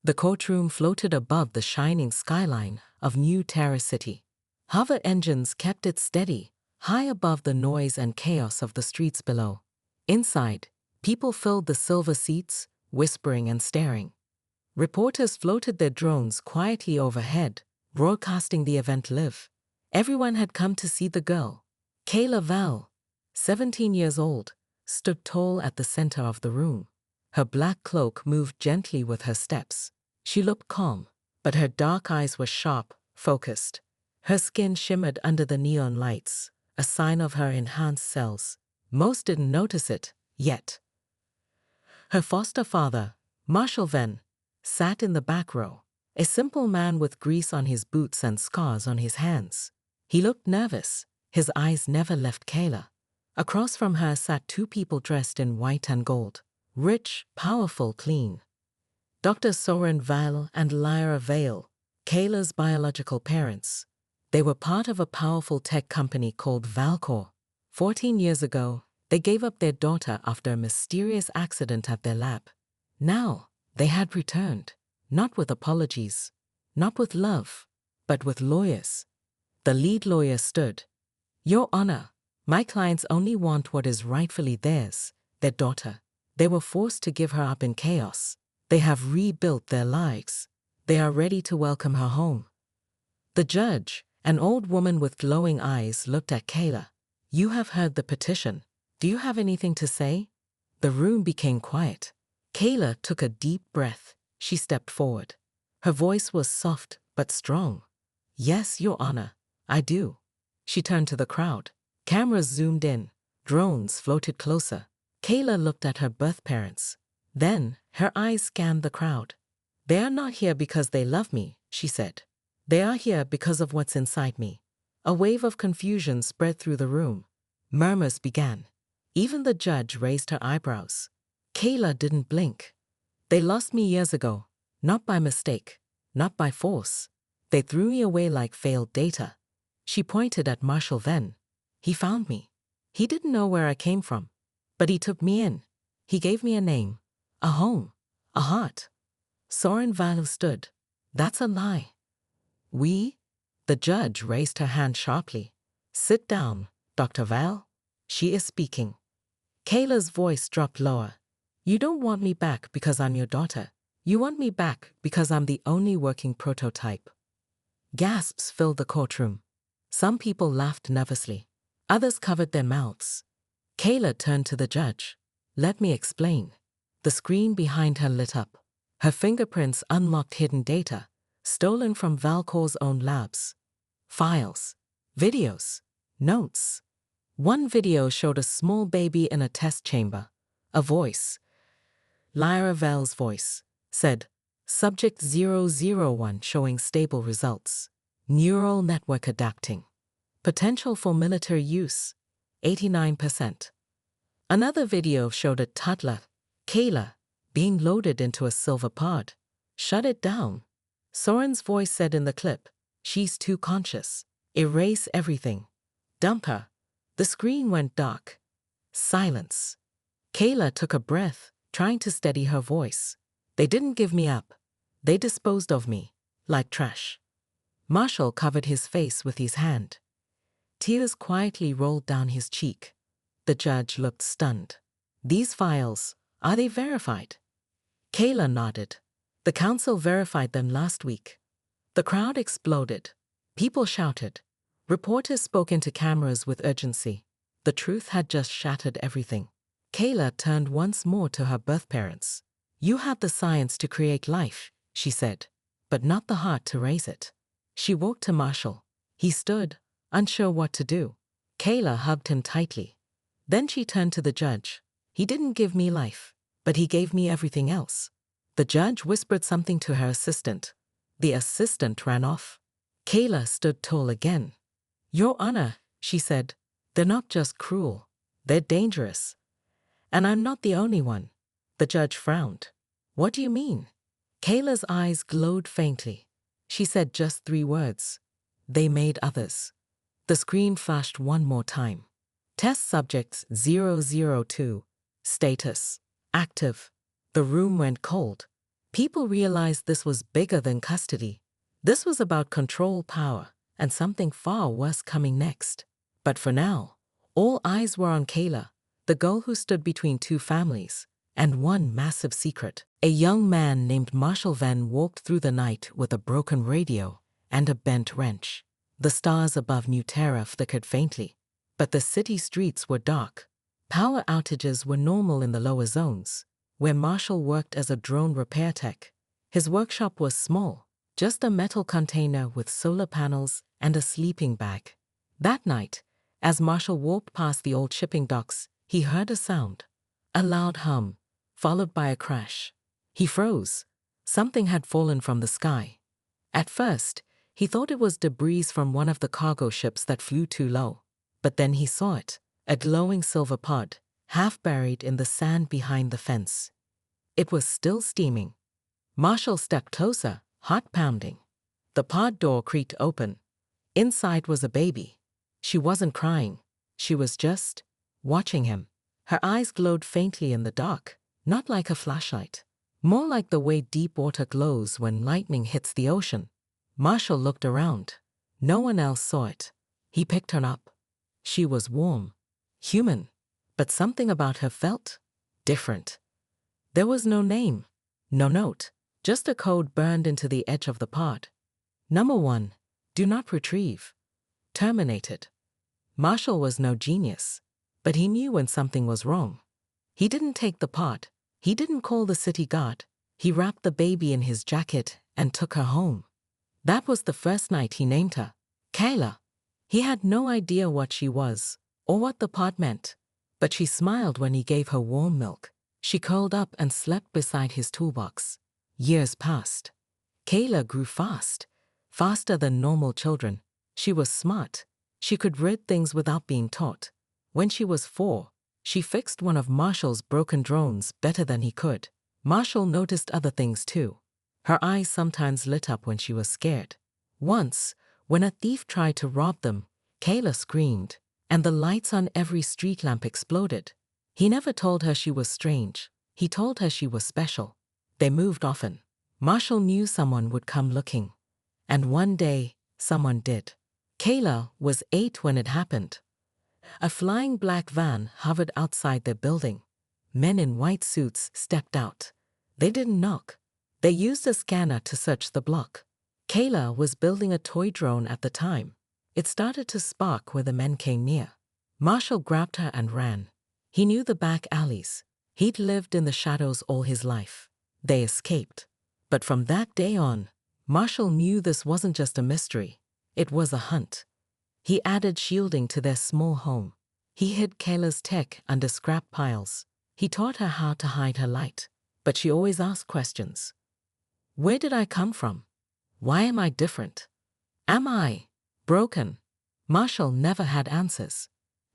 The courtroom floated above the shining skyline of New Terror City. Hover engines kept it steady, high above the noise and chaos of the streets below. Inside, people filled the silver seats, whispering and staring. Reporters floated their drones quietly overhead, broadcasting the event live. Everyone had come to see the girl. Kayla Val, 17 years old, stood tall at the center of the room. Her black cloak moved gently with her steps. She looked calm, but her dark eyes were sharp, focused. Her skin shimmered under the neon lights, a sign of her enhanced cells. Most didn't notice it, yet. Her foster father, Marshall Venn, sat in the back row, a simple man with grease on his boots and scars on his hands. He looked nervous. His eyes never left Kayla. Across from her sat two people dressed in white and gold. Rich, powerful, clean. Dr. Soren Val and Lyra Vale, Kayla's biological parents. They were part of a powerful tech company called Valcor. 14 years ago, they gave up their daughter after a mysterious accident at their lab. Now, they had returned, not with apologies, not with love, but with lawyers. The lead lawyer stood. "Your Honor, my clients only want what is rightfully theirs, their daughter. They were forced to give her up in chaos. They have rebuilt their lives. They are ready to welcome her home." The judge, an old woman with glowing eyes, looked at Kayla. "You have heard the petition. Do you have anything to say?" The room became quiet. Kayla took a deep breath. She stepped forward. Her voice was soft but strong. "Yes, Your Honor, I do." She turned to the crowd. Cameras zoomed in. Drones floated closer. Kayla looked at her birth parents. Then, her eyes scanned the crowd. "They are not here because they love me," she said. "They are here because of what's inside me." A wave of confusion spread through the room. Murmurs began. Even the judge raised her eyebrows. Kayla didn't blink. "They lost me years ago, not by mistake, not by force. They threw me away like failed data." She pointed at Marshall Venn. "He found me. He didn't know where I came from, but he took me in. He gave me a name, a home, a heart." Soren Val stood. "That's a lie." "We?" The judge raised her hand sharply. "Sit down, Dr. Val. She is speaking." Kayla's voice dropped lower. "You don't want me back because I'm your daughter. You want me back because I'm the only working prototype." Gasps filled the courtroom. Some people laughed nervously. Others covered their mouths. Kayla turned to the judge. "Let me explain." The screen behind her lit up. Her fingerprints unlocked hidden data, stolen from Valcor's own labs. Files, videos, notes. One video showed a small baby in a test chamber. A voice, Lyra Val's voice, said, "Subject 001 showing stable results. Neural network adapting. Potential for military use, 89%. Another video showed a toddler, Kayla, being loaded into a silver pod. "Shut it down." Soren's voice said in the clip, "She's too conscious. Erase everything. Dump her." The screen went dark. Silence. Kayla took a breath, trying to steady her voice. "They didn't give me up. They disposed of me, like trash." Marshall covered his face with his hand. Tears quietly rolled down his cheek. The judge looked stunned. "These files, are they verified?" Kayla nodded. "The council verified them last week." The crowd exploded. People shouted. Reporters spoke into cameras with urgency. The truth had just shattered everything. Kayla turned once more to her birth parents. "You had the science to create life," she said, "but not the heart to raise it." She walked to Marshall. He stood, unsure what to do. Kayla hugged him tightly. Then she turned to the judge. "He didn't give me life, but he gave me everything else." The judge whispered something to her assistant. The assistant ran off. Kayla stood tall again. "Your Honor," she said, "they're not just cruel. They're dangerous. And I'm not the only one." The judge frowned. "What do you mean?" Kayla's eyes glowed faintly. She said just 3 words. "They made others." The screen flashed one more time. Test subjects 002. Status. Active. The room went cold. People realized this was bigger than custody. This was about control, power, and something far worse coming next. But for now, all eyes were on Kayla, the girl who stood between two families, and one massive secret. A young man named Marshall Venn walked through the night with a broken radio and a bent wrench. The stars above New Terra flickered faintly, but the city streets were dark. Power outages were normal in the lower zones, where Marshall worked as a drone repair tech. His workshop was small, just a metal container with solar panels and a sleeping bag. That night, as Marshall walked past the old shipping docks, he heard a sound, a loud hum, followed by a crash. He froze. Something had fallen from the sky. At first, he thought it was debris from one of the cargo ships that flew too low. But then he saw it, a glowing silver pod, half buried in the sand behind the fence. It was still steaming. Marshall stepped closer, heart pounding. The pod door creaked open. Inside was a baby. She wasn't crying. She was just watching him. Her eyes glowed faintly in the dark, not like a flashlight, more like the way deep water glows when lightning hits the ocean. Marshall looked around. No one else saw it. He picked her up. She was warm, human, but something about her felt different. There was no name, no note, just a code burned into the edge of the pod. Number 1, do not retrieve. Terminated. Marshall was no genius, but he knew when something was wrong. He didn't take the pod. He didn't call the city guard. He wrapped the baby in his jacket and took her home. That was the first night he named her, Kayla. He had no idea what she was or what the pod meant, but she smiled when he gave her warm milk. She curled up and slept beside his toolbox. Years passed. Kayla grew fast, faster than normal children. She was smart. She could read things without being taught. When she was 4, she fixed one of Marshall's broken drones better than he could. Marshall noticed other things too. Her eyes sometimes lit up when she was scared. Once, when a thief tried to rob them, Kayla screamed, and the lights on every street lamp exploded. He never told her she was strange. He told her she was special. They moved often. Marshall knew someone would come looking. And one day, someone did. Kayla was 8 when it happened. A flying black van hovered outside their building. Men in white suits stepped out. They didn't knock. They used a scanner to search the block. Kayla was building a toy drone at the time. It started to spark where the men came near. Marshall grabbed her and ran. He knew the back alleys. He'd lived in the shadows all his life. They escaped. But from that day on, Marshall knew this wasn't just a mystery. It was a hunt. He added shielding to their small home. He hid Kayla's tech under scrap piles. He taught her how to hide her light. But she always asked questions. Where did I come from? Why am I different? Am I broken? Marshall never had answers.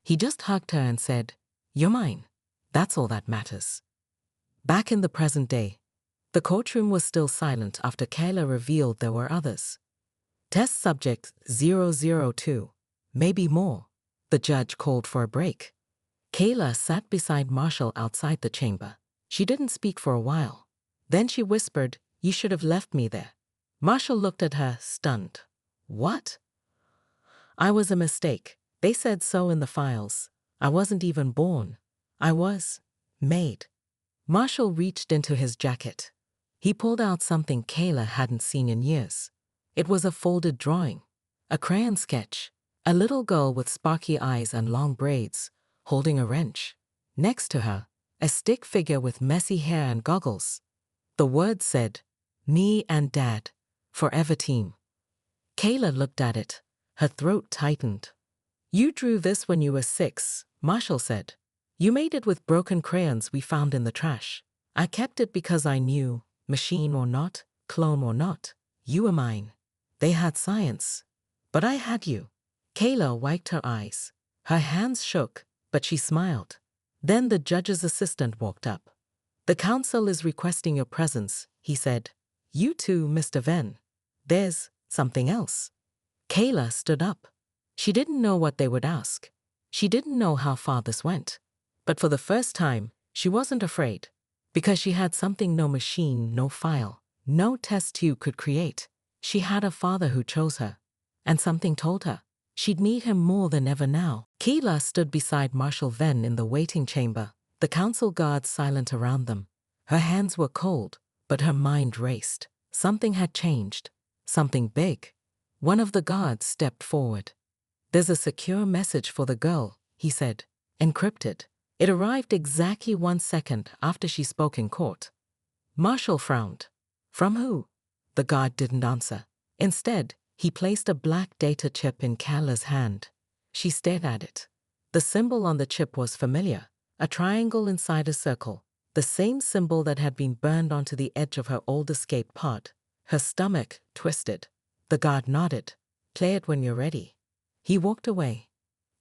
He just hugged her and said, "You're mine. That's all that matters." Back in the present day, the courtroom was still silent after Kayla revealed there were others. Test subject 002, maybe more. The judge called for a break. Kayla sat beside Marshall outside the chamber. She didn't speak for a while. Then she whispered, "You should have left me there." Marshall looked at her, stunned. "What?" "I was a mistake. They said so in the files. I wasn't even born. I was made." Marshall reached into his jacket. He pulled out something Kayla hadn't seen in years. It was a folded drawing, a crayon sketch, a little girl with sparky eyes and long braids, holding a wrench. Next to her, a stick figure with messy hair and goggles. The words said, "Me and Dad, forever team." Kayla looked at it. Her throat tightened. "You drew this when you were 6, Marshall said. You made it with broken crayons we found in the trash. I kept it because I knew, machine or not, clone or not, you were mine. They had science, but I had you." Kayla wiped her eyes. Her hands shook, but she smiled. Then the judge's assistant walked up. "The counsel is requesting your presence," he said. "You too, Mr. Venn. There's something else." Kayla stood up. She didn't know what they would ask. She didn't know how far this went. But for the first time, she wasn't afraid. Because she had something no machine, no file, no test tube could create. She had a father who chose her. And something told her she'd need him more than ever now. Kayla stood beside Marshal Venn in the waiting chamber, the council guards silent around them. Her hands were cold, but her mind raced. Something had changed. Something big. One of the guards stepped forward. "There's a secure message for the girl," he said. "Encrypted. It arrived exactly 1 second after she spoke in court." Marshall frowned. "From who?" The guard didn't answer. Instead, he placed a black data chip in Kayla's hand. She stared at it. The symbol on the chip was familiar, a triangle inside a circle, the same symbol that had been burned onto the edge of her old escape pod. Her stomach twisted. The guard nodded. "Play it when you're ready." He walked away.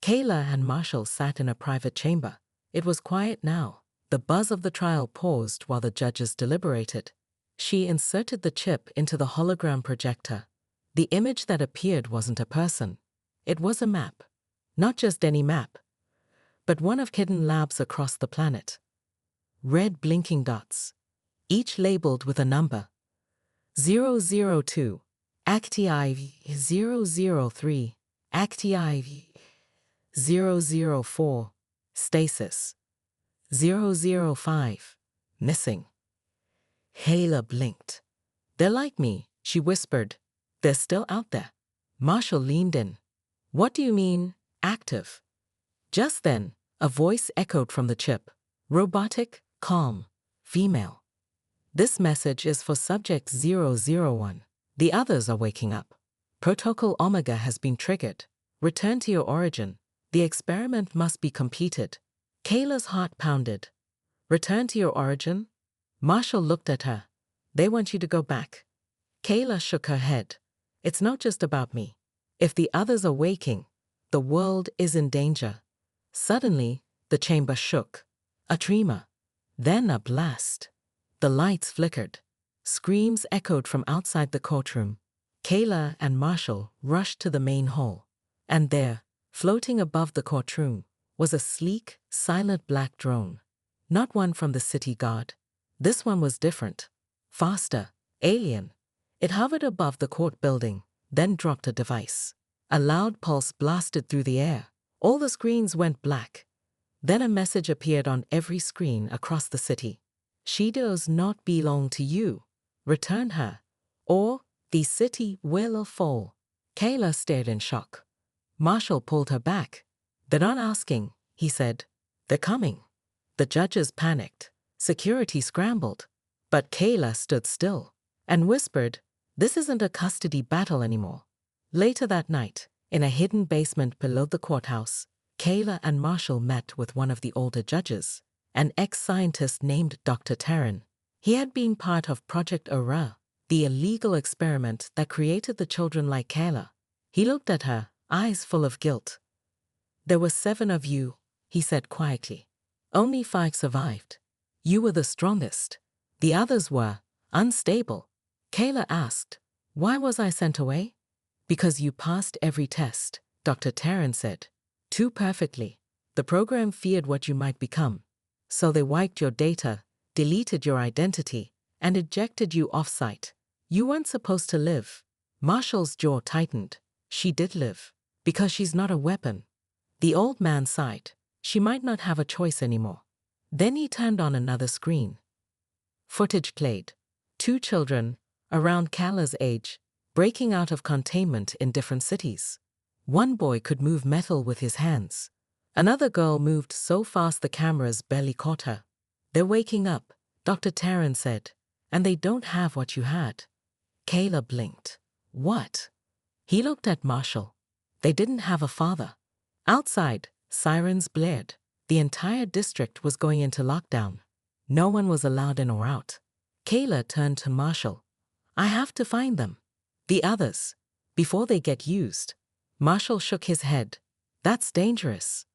Kayla and Marshall sat in a private chamber. It was quiet now. The buzz of the trial paused while the judges deliberated. She inserted the chip into the hologram projector. The image that appeared wasn't a person. It was a map. Not just any map, but one of hidden labs across the planet. Red blinking dots, each labeled with a number. 002, Acti 003, Acti 004, Stasis 005, Missing. Kayla blinked. "They're like me," she whispered. "They're still out there." Marshall leaned in. "What do you mean, active?" Just then, a voice echoed from the chip. Robotic, calm, female. "This message is for Subject 001. The others are waking up. Protocol Omega has been triggered. Return to your origin. The experiment must be completed." Kayla's heart pounded. "Return to your origin?" Marshall looked at her. "They want you to go back." Kayla shook her head. "It's not just about me. If the others are waking, the world is in danger." Suddenly, the chamber shook. A tremor. Then a blast. The lights flickered. Screams echoed from outside the courtroom. Kayla and Marshall rushed to the main hall. And there, floating above the courtroom, was a sleek, silent black drone. Not one from the city guard. This one was different. Faster. Alien. It hovered above the court building, then dropped a device. A loud pulse blasted through the air. All the screens went black. Then a message appeared on every screen across the city. "She does not belong to you. Return her, or the city will fall." Kayla stared in shock. Marshall pulled her back. "They're not asking," he said. "They're coming." The judges panicked. Security scrambled. But Kayla stood still and whispered, "This isn't a custody battle anymore." Later that night, in a hidden basement below the courthouse, Kayla and Marshall met with one of the older judges, an ex-scientist named Dr. Taryn. He had been part of Project Aura, the illegal experiment that created the children like Kayla. He looked at her, eyes full of guilt. "There were 7 of you," he said quietly. "Only 5 survived. You were the strongest. The others were unstable." Kayla asked, "Why was I sent away?" "Because you passed every test," Dr. Taryn said. "Too perfectly. The program feared what you might become. So they wiped your data, deleted your identity, and ejected you off-site. You weren't supposed to live." Marshall's jaw tightened. "She did live. Because she's not a weapon." The old man sighed. "She might not have a choice anymore." Then he turned on another screen. Footage played. 2 children, around Kayla's age, breaking out of containment in different cities. One boy could move metal with his hands. Another girl moved so fast the cameras barely caught her. "They're waking up," Dr. Taryn said, "and they don't have what you had." Kayla blinked. "What?" He looked at Marshall. They didn't have a father. Outside, sirens blared. The entire district was going into lockdown. No one was allowed in or out. Kayla turned to Marshall. "I have to find them. The others. Before they get used." Marshall shook his head. "That's dangerous."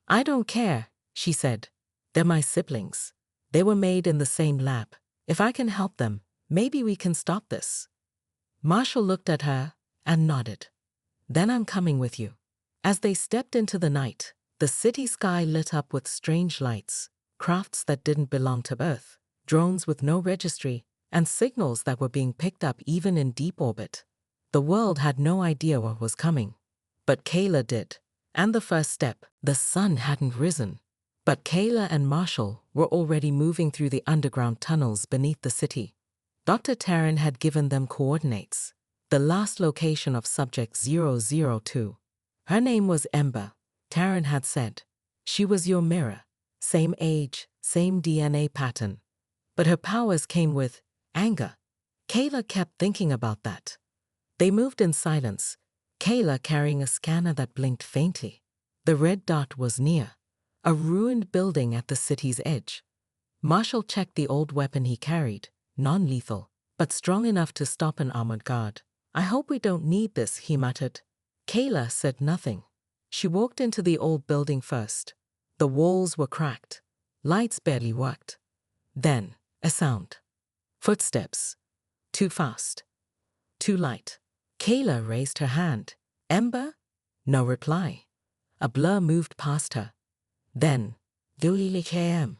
"I don't care," she said. "They're my siblings. They were made in the same lab. If I can help them, maybe we can stop this." Marshall looked at her and nodded. "Then I'm coming with you." As they stepped into the night, the city sky lit up with strange lights, crafts that didn't belong to Earth. drones with no registry, and signals that were being picked up even in deep orbit. The world had no idea what was coming. But Kayla did. And the first step, the sun hadn't risen. But Kayla and Marshall were already moving through the underground tunnels beneath the city. Dr. Taryn had given them coordinates. The last location of Subject 002. Her name was Ember, Taryn had said. She was your mirror. Same age, same DNA pattern. But her powers came with anger. Kayla kept thinking about that. They moved in silence, Kayla carrying a scanner that blinked faintly. The red dot was near, a ruined building at the city's edge. Marshall checked the old weapon he carried, non-lethal, but strong enough to stop an armored guard. I hope we don't need this, he muttered. Kayla said nothing. She walked into the old building first. The walls were cracked. Lights barely worked. Then, a sound. Footsteps. Too fast. Too light. Kayla raised her hand. Ember? No reply. A blur moved past her. Then, KM.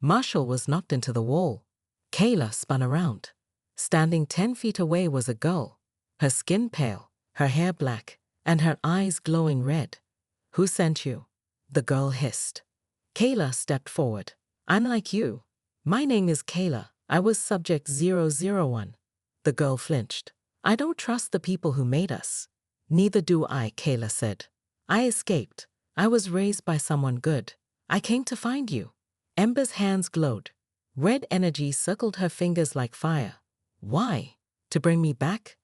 Marshall was knocked into the wall. Kayla spun around. Standing 10 feet away was a girl. Her skin pale, her hair black, and her eyes glowing red. Who sent you? The girl hissed. Kayla stepped forward. I'm like you. My name is Kayla. I was Subject 001. The girl flinched. I don't trust the people who made us. Neither do I, Kayla said. I escaped. I was raised by someone good. I came to find you. Ember's hands glowed. Red energy circled her fingers like fire. Why? To bring me back?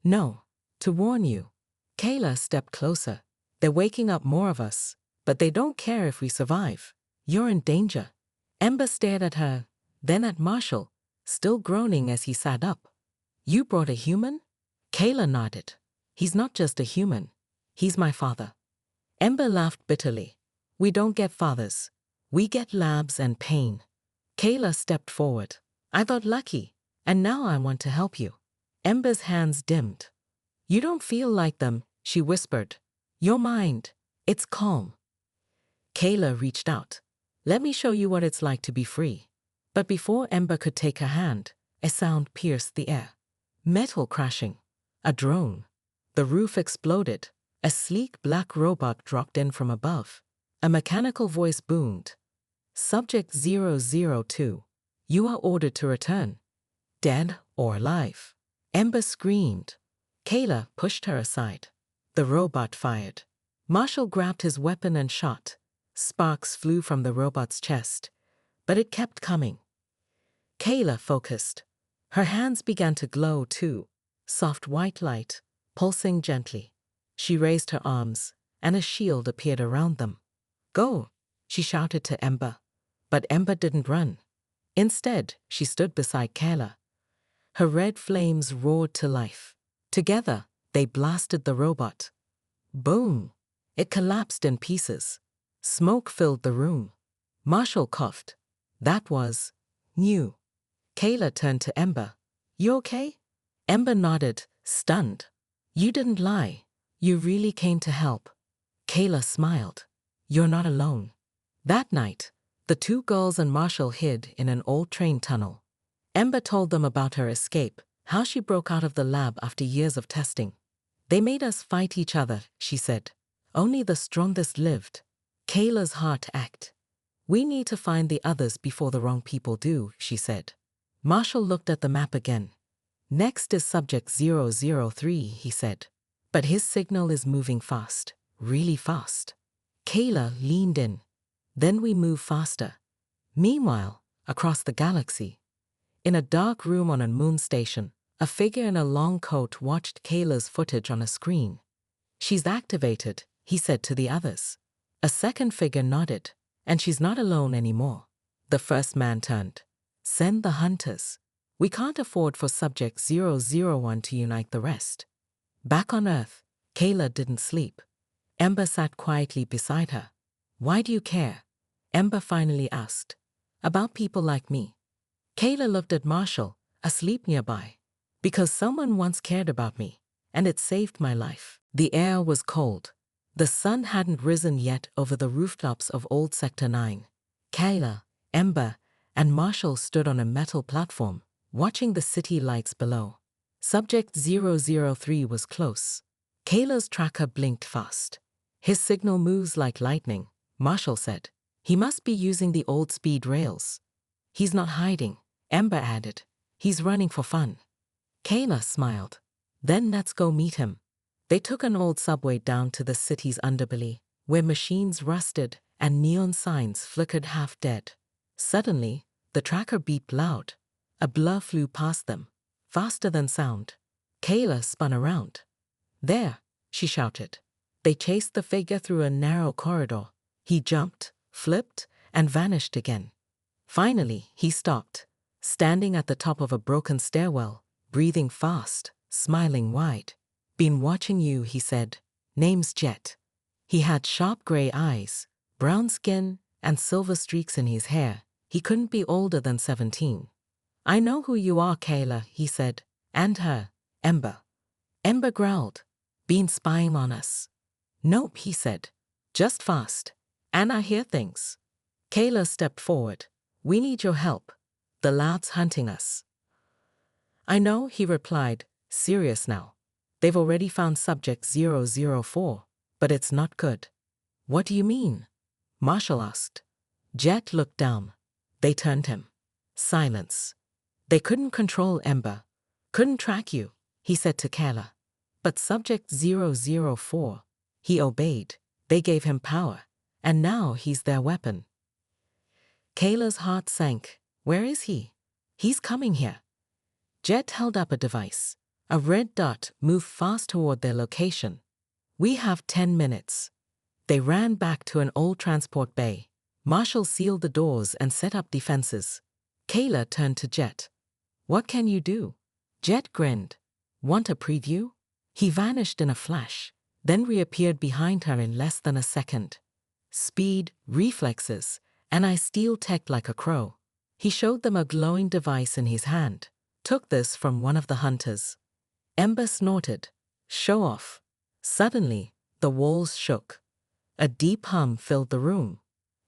No. To warn you. Kayla stepped closer. They're waking up more of us, but they don't care if we survive. You're in danger. Ember stared at her, then at Marshall, still groaning as he sat up. You brought a human? Kayla nodded. He's not just a human. He's my father. Ember laughed bitterly. We don't get fathers. We get labs and pain. Kayla stepped forward. I got lucky, and now I want to help you. Ember's hands dimmed. You don't feel like them, she whispered. Your mind, it's calm. Kayla reached out. Let me show you what it's like to be free. But before Ember could take her hand, a sound pierced the air. Metal crashing. A drone. The roof exploded. A sleek black robot dropped in from above. A mechanical voice boomed. Subject 002. You are ordered to return. Dead or alive. Ember screamed. Kayla pushed her aside. The robot fired. Marshall grabbed his weapon and shot. Sparks flew from the robot's chest, but it kept coming. Kayla focused. Her hands began to glow too, soft white light, pulsing gently. She raised her arms, and a shield appeared around them. Go, she shouted to Ember. But Ember didn't run. Instead, she stood beside Kayla. Her red flames roared to life. Together, they blasted the robot. Boom! It collapsed in pieces. Smoke filled the room. Marshall coughed. That was new. Kayla turned to Ember. You okay? Ember nodded, stunned. You didn't lie. You really came to help. Kayla smiled. You're not alone. That night, the two girls and Marshall hid in an old train tunnel. Ember told them about her escape, how she broke out of the lab after years of testing. They made us fight each other, she said. Only the strongest lived. Kayla's heart ached. We need to find the others before the wrong people do, she said. Marshall looked at the map again. Next is Subject 003, he said. But his signal is moving fast, really fast. Kayla leaned in. Then we move faster. Meanwhile, across the galaxy, in a dark room on a moon station, a figure in a long coat watched Kayla's footage on a screen. She's activated, he said to the others. A second figure nodded, and she's not alone anymore. The first man turned. Send the hunters. We can't afford for Subject 001 to unite the rest. Back on Earth, Kayla didn't sleep. Ember sat quietly beside her. Why do you care? Ember finally asked. About people like me. Kayla looked at Marshall, asleep nearby. Because someone once cared about me, and it saved my life. The air was cold. The sun hadn't risen yet over the rooftops of old Sector 9. Kayla, Ember, and Marshall stood on a metal platform, watching the city lights below. Subject 003 was close. Kayla's tracker blinked fast. His signal moves like lightning, Marshall said. He must be using the old speed rails. He's not hiding, Ember added. He's running for fun. Kayla smiled. Then let's go meet him. They took an old subway down to the city's underbelly, where machines rusted and neon signs flickered half dead. Suddenly, the tracker beeped loud. A blur flew past them, faster than sound. Kayla spun around. There, she shouted. They chased the figure through a narrow corridor. He jumped, flipped, and vanished again. Finally, he stopped, standing at the top of a broken stairwell, breathing fast, smiling wide. Been watching you, he said. Name's Jet. He had sharp gray eyes, brown skin, and silver streaks in his hair. He couldn't be older than 17. I know who you are, Kayla, he said. And her, Ember. Ember growled. Been spying on us. Nope, he said. Just fast. And I hear things. Kayla stepped forward. We need your help. The lad's hunting us. I know, he replied, serious now. They've already found subject 004, but it's not good. What do you mean? Marshall asked. Jet looked down. They turned him. Silence. They couldn't control Ember. Couldn't track you, he said to Kayla. But subject 004, he obeyed. They gave him power, and now he's their weapon. Kayla's heart sank. Where is he? He's coming here. Jet held up a device. A red dot moved fast toward their location. We have 10 minutes. They ran back to an old transport bay. Marshall sealed the doors and set up defenses. Kayla turned to Jet. What can you do? Jet grinned. Want a preview? He vanished in a flash, then reappeared behind her in less than a second. Speed, reflexes, and I steal tech like a crow. He showed them a glowing device in his hand. Took this from one of the hunters. Ember snorted. Show off. Suddenly, the walls shook. A deep hum filled the room.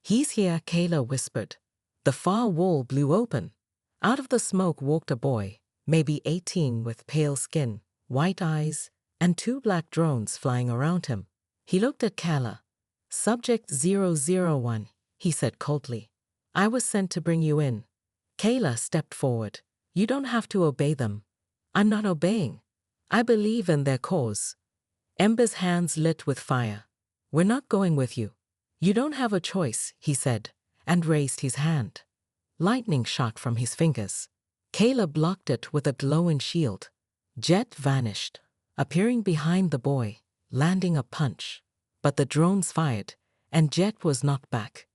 He's here, Kayla whispered. The far wall blew open. Out of the smoke walked a boy, maybe 18, with pale skin, white eyes, and 2 black drones flying around him. He looked at Kayla. Subject 001, he said coldly. I was sent to bring you in. Kayla stepped forward. You don't have to obey them. I'm not obeying. I believe in their cause. Ember's hands lit with fire. We're not going with you. You don't have a choice, he said, and raised his hand. Lightning shot from his fingers. Kayla blocked it with a glowing shield. Jet vanished, appearing behind the boy, landing a punch. But the drones fired, and Jet was knocked back.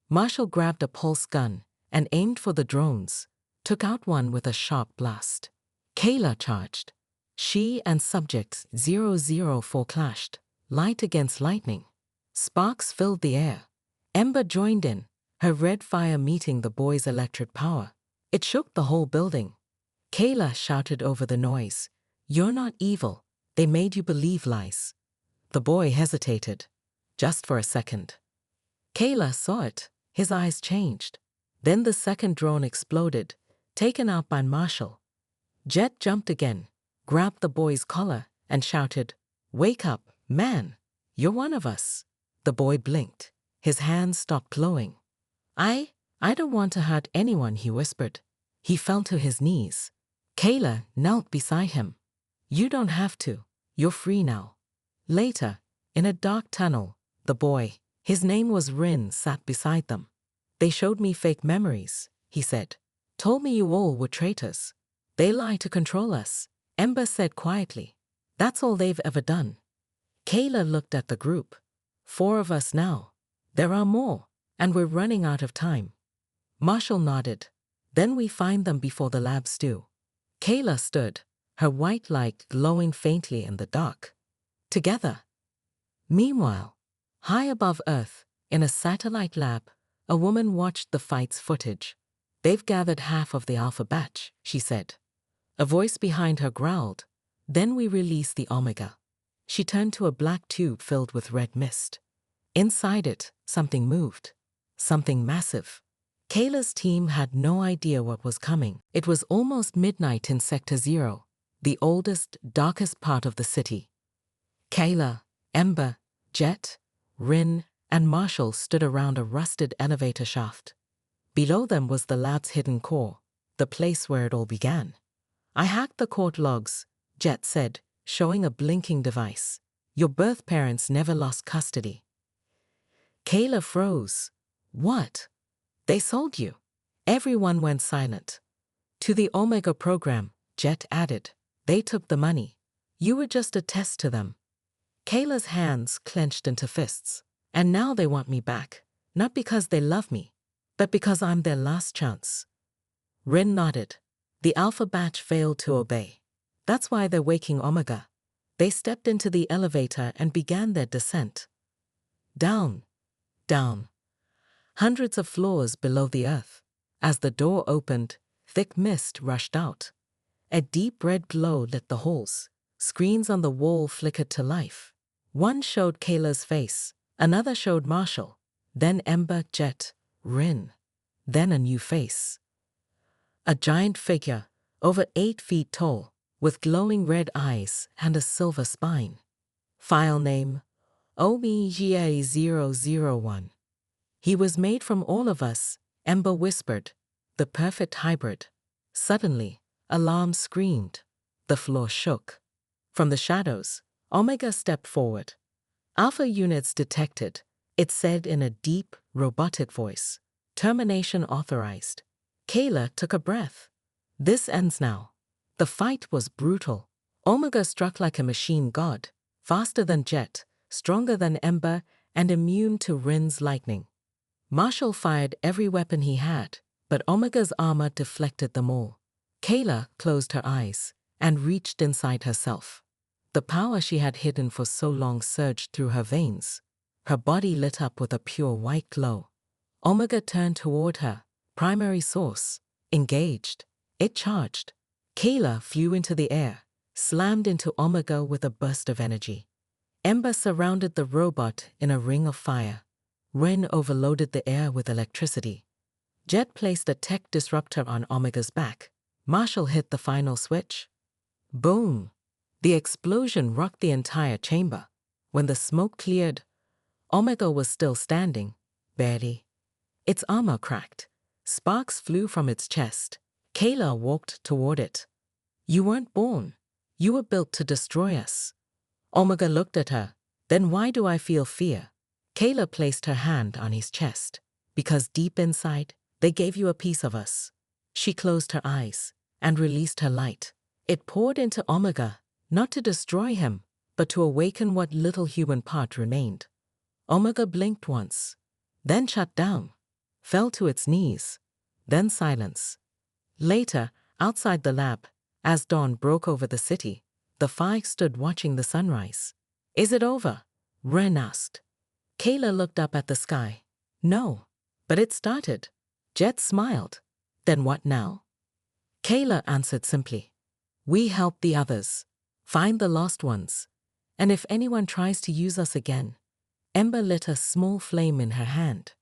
Marshall grabbed a pulse gun and aimed for the drones, took out one with a sharp blast. Kayla charged. She and subject 004 clashed, light against lightning. Sparks filled the air. Ember joined in, her red fire meeting the boy's electric power. It shook the whole building. Kayla shouted over the noise. You're not evil. They made you believe lies. The boy hesitated. Just for a second. Kayla saw it. His eyes changed. Then the second drone exploded, taken out by Marshall. Jet jumped again, grabbed the boy's collar, and shouted, Wake up, man! You're one of us. The boy blinked. His hands stopped glowing. I don't want to hurt anyone, he whispered. He fell to his knees. Kayla knelt beside him. You don't have to. You're free now. Later, in a dark tunnel, the boy, his name was Rin, sat beside them. They showed me fake memories, he said. Told me you all were traitors. They lie to control us, Ember said quietly. That's all they've ever done. Kayla looked at the group. 4 of us now. There are more, and we're running out of time. Marshall nodded. Then we find them before the labs do. Kayla stood, her white light glowing faintly in the dark. Together. Meanwhile, high above Earth, in a satellite lab, a woman watched the fight's footage. They've gathered half of the alpha batch, she said. A voice behind her growled. Then we release the Omega. She turned to a black tube filled with red mist. Inside it, something moved. Something massive. Kayla's team had no idea what was coming. It was almost midnight in Sector 0, the oldest, darkest part of the city. Kayla, Ember, Jet, Rin, and Marshall stood around a rusted elevator shaft. Below them was the lab's hidden core, the place where it all began. "I hacked the court logs," Jet said, showing a blinking device. "Your birth parents never lost custody." Kayla froze. "What? They sold you?" Everyone went silent. "To the Omega program," Jet added. "They took the money. You were just a test to them." Kayla's hands clenched into fists. "And now they want me back, not because they love me, but because I'm their last chance." Rin nodded. The Alpha batch failed to obey. That's why they're waking Omega. They stepped into the elevator and began their descent. Down, down, hundreds of floors below the earth. As the door opened, thick mist rushed out. A deep red glow lit the halls. Screens on the wall flickered to life. One showed Kayla's face, another showed Marshall, then Ember, Jet, Rin, then a new face. A giant figure, over 8 feet tall, with glowing red eyes and a silver spine. File name, OMEGA001. "He was made from all of us," Ember whispered, "the perfect hybrid." Suddenly, alarm screamed. The floor shook. From the shadows, Omega stepped forward. "Alpha units detected," it said in a deep, robotic voice. "Termination authorized." Kayla took a breath. This ends now. The fight was brutal. Omega struck like a machine god, faster than Jet, stronger than Ember, and immune to Rin's lightning. Marshall fired every weapon he had, but Omega's armor deflected them all. Kayla closed her eyes and reached inside herself. The power she had hidden for so long surged through her veins. Her body lit up with a pure white glow. Omega turned toward her, primary source, engaged. It charged. Kayla flew into the air, slammed into Omega with a burst of energy. Ember surrounded the robot in a ring of fire. Rin overloaded the air with electricity. Jet placed a tech disruptor on Omega's back. Marshall hit the final switch. Boom! The explosion rocked the entire chamber. When the smoke cleared, Omega was still standing, barely. Its armor cracked. Sparks flew from its chest. Kayla walked toward it. "You weren't born. You were built to destroy us." Omega looked at her. "Then why do I feel fear?" Kayla placed her hand on his chest. "Because deep inside, they gave you a piece of us." She closed her eyes and released her light. It poured into Omega, not to destroy him, but to awaken what little human part remained. Omega blinked once, then shut down, fell to its knees, then silence. Later, outside the lab, as dawn broke over the city, the 5 stood watching the sunrise. "Is it over?" Ren asked. Kayla looked up at the sky. "No, but it started." Jet smiled. "Then what now?" Kayla answered simply. "We help the others, find the lost ones, and if anyone tries to use us again." Ember lit a small flame in her hand.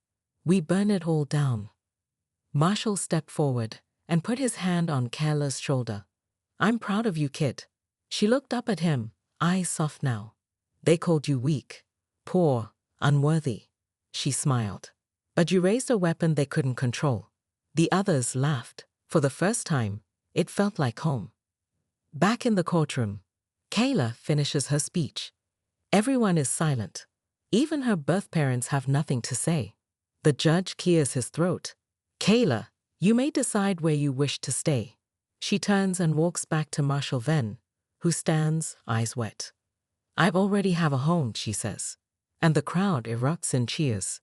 "We burn it all down." Marshall stepped forward and put his hand on Kayla's shoulder. "I'm proud of you, kid." She looked up at him, eyes soft now. "They called you weak, poor, unworthy." She smiled. "But you raised a weapon they couldn't control." The others laughed. For the first time, it felt like home. Back in the courtroom, Kayla finishes her speech. Everyone is silent. Even her birth parents have nothing to say. The judge clears his throat. "Kayla, you may decide where you wish to stay." She turns and walks back to Marshall Venn, who stands, eyes wet. "I already have a home," she says. And the crowd erupts in cheers.